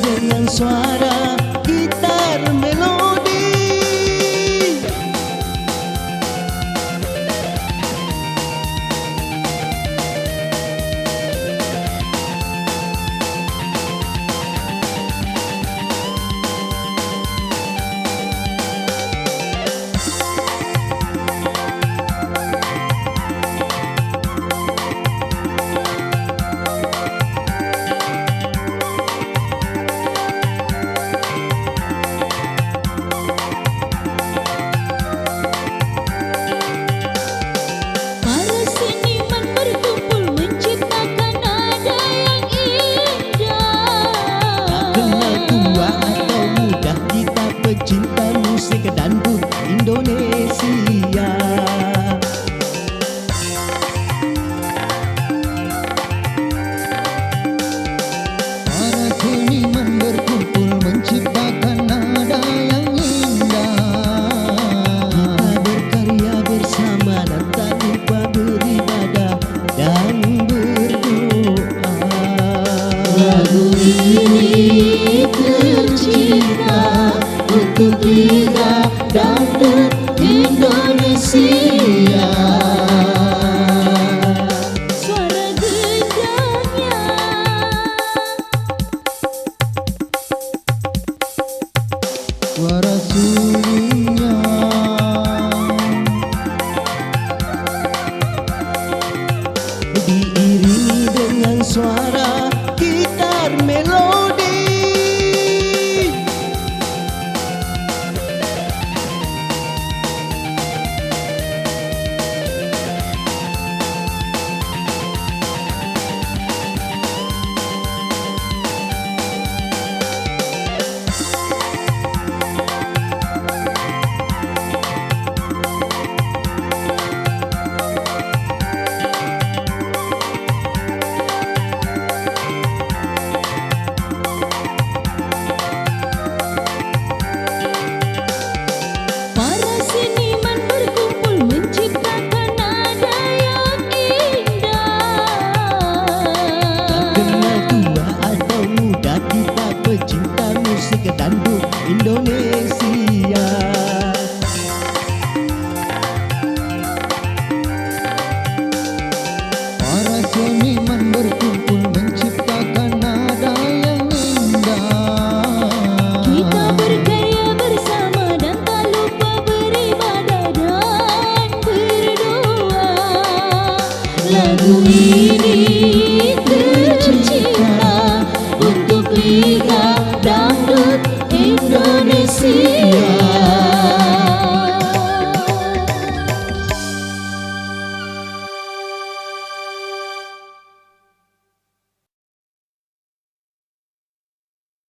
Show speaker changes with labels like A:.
A: dengan suara gitar melodi. Cinta musik dangdut Indonesia. Para seniman berkumpul menciptakan nada yang indah. Kita berkarya bersama dan tak lupa beribadah dan berdoa. Lagu ini tercipta untuk Liga Dangdut Indonesia. Suara gendangnya, suara sulungnya, diiringi dengan suara gitar melodi. Pecinta musik dangdut Indonesia. Para seniman berkumpul menciptakan nada yang indah. Kita berkarya bersama dan tak lupa beribadah dan berdoa. Lagu ini tercipta untuk Liga Dangdut Indonesia.